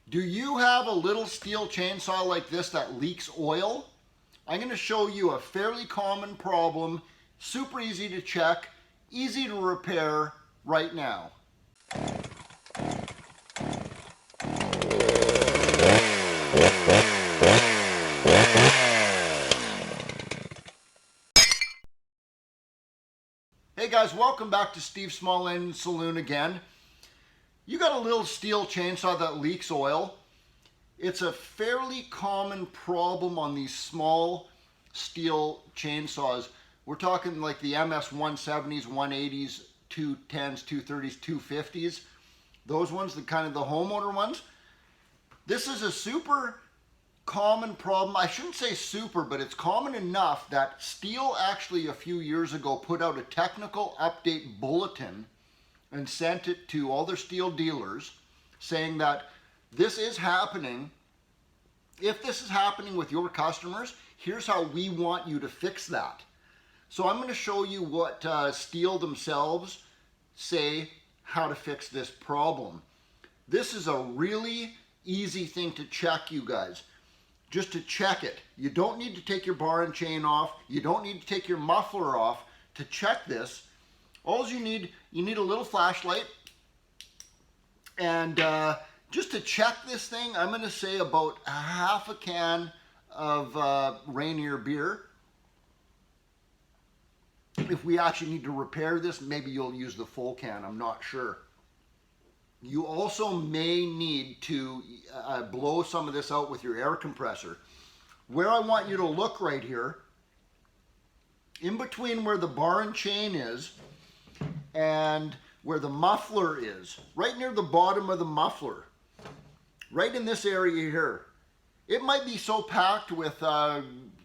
Do you have a little Stihl chainsaw like this that leaks oil? I'm going to show you a fairly common problem, super easy to check, easy to repair right now. Hey guys, welcome back to Steve Small Engine Saloon again. You got a little Stihl chainsaw that leaks oil. It's a fairly common problem on these small Stihl chainsaws. We're talking like the MS 170s, 180s, 210s, 230s, 250s. Those ones, the kind of the homeowner ones. This is a super common problem. I shouldn't say super, but it's common enough that Stihl actually a few years ago put out a technical update bulletin and sent it to all their Stihl dealers saying that this is happening. If this is happening with your customers, here's how we want you to fix that. So I'm going to show you what Stihl themselves say how to fix this problem. This is a really easy thing to check, you guys. Just to check it. You don't need to take your bar and chain off. You don't need to take your muffler off to check this. All you need a little flashlight, and just to check this thing, I'm going to say about a half a can of Rainier beer. If we actually need to repair this, maybe you'll use the full can, I'm not sure. You also may need to blow some of this out with your air compressor. Where I want you to look right here, in between where the bar and chain is and where the muffler is, right near the bottom of the muffler, right in this area here. It might be so packed with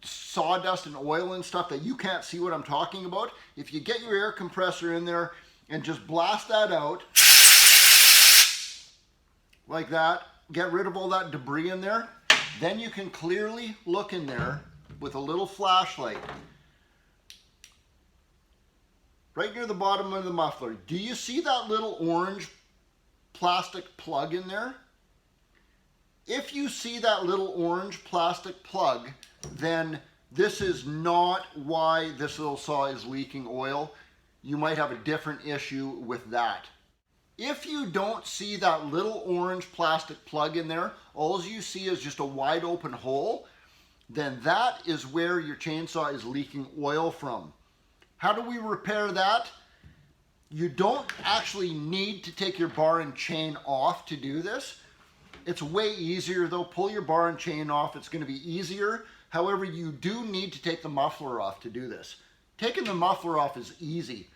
sawdust and oil and stuff that you can't see what I'm talking about. If you get your air compressor in there and just blast that out like that, get rid of all that debris in there, then you can clearly look in there with a little flashlight. Right near the bottom of the muffler. Do you see that little orange plastic plug in there? If you see that little orange plastic plug, then this is not why this little saw is leaking oil. You might have a different issue with that. If you don't see that little orange plastic plug in there, all you see is just a wide open hole, then that is where your chainsaw is leaking oil from. How do we repair that? You don't actually need to take your bar and chain off to do this. It's way easier though. Pull your bar and chain off. It's going to be easier. However, you do need to take the muffler off to do this. Taking the muffler off is easy.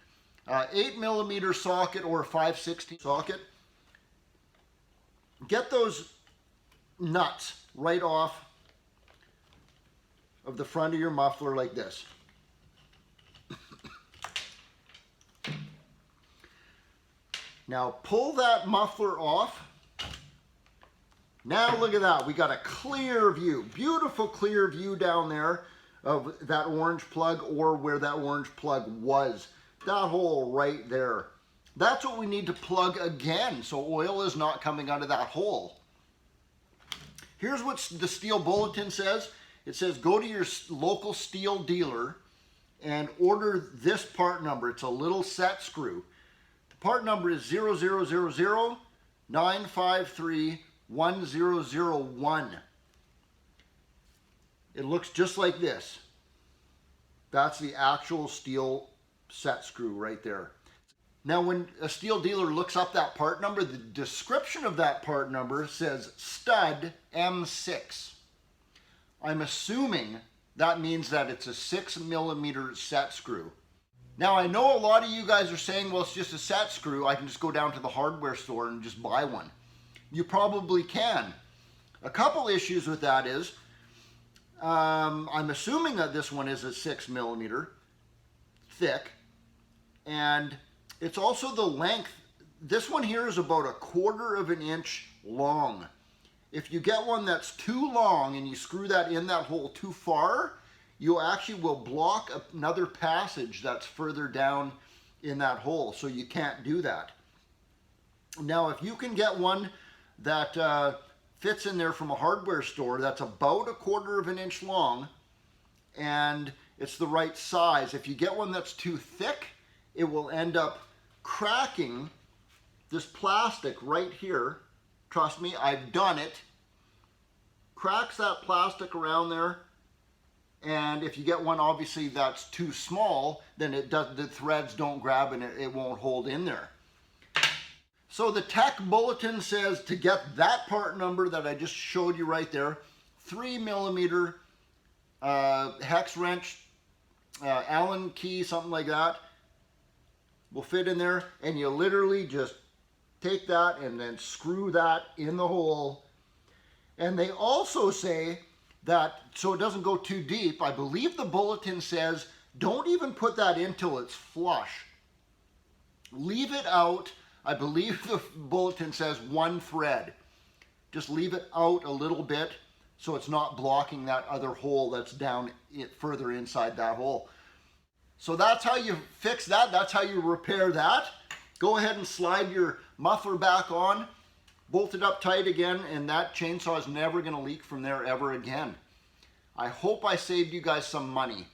8mm socket or a 5/16 socket. Get those nuts right off of the front of your muffler like this. Now pull that muffler off. Now look at that. We got a clear view, beautiful clear view down there of that orange plug or where that orange plug was. That hole right there. That's what we need to plug again so oil is not coming out of that hole. Here's what the Stihl bulletin says. It says go to your local Stihl dealer and order this part number. It's a little set screw. The part number is 0000-953-1001. It looks just like this. That's the actual Stihl set screw right there. Now when a Stihl dealer looks up that part number, the description of that part number says stud M6. I'm assuming that means that it's a 6mm set screw. Now I know a lot of you guys are saying, well, it's just a set screw. I can just go down to the hardware store and just buy one. You probably can. A couple issues with that is, I'm assuming that this one is a 6mm thick, and it's also the length. This one here is about 1/4 of an inch long. If you get one that's too long and you screw that in that hole too far, you actually will block another passage that's further down in that hole, so you can't do that. Now if you can get one that fits in there from a hardware store that's about 1/4 of an inch long, and it's the right size. If you get one that's too thick, it will end up cracking this plastic right here. Trust me, I've done it. Cracks that plastic around there, and if you get one obviously that's too small, then the threads don't grab and it won't hold in there. So the tech bulletin says to get that part number that I just showed you right there, 3mm hex wrench, Allen key, something like that, will fit in there, and you literally just take that and then screw that in the hole. And they also say that, so it doesn't go too deep, I believe the bulletin says don't even put that in till it's flush. Leave it out. I believe the bulletin says 1 thread. Just leave it out a little bit so it's not blocking that other hole that's down further inside that hole. So that's how you fix that. That's how you repair that. Go ahead and slide your muffler back on, bolt it up tight again, and that chainsaw is never going to leak from there ever again. I hope I saved you guys some money.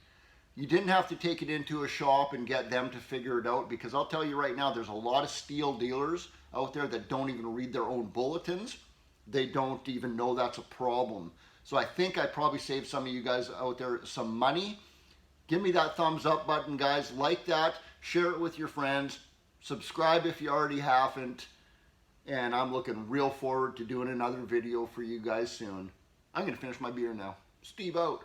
You didn't have to take it into a shop and get them to figure it out, because I'll tell you right now, there's a lot of Stihl dealers out there that don't even read their own bulletins. They don't even know that's a problem. So I think I probably saved some of you guys out there some money. Give me that thumbs up button, guys. Like that, share it with your friends, subscribe if you already haven't, and I'm looking real forward to doing another video for you guys soon. I'm going to finish my beer now. Steve out.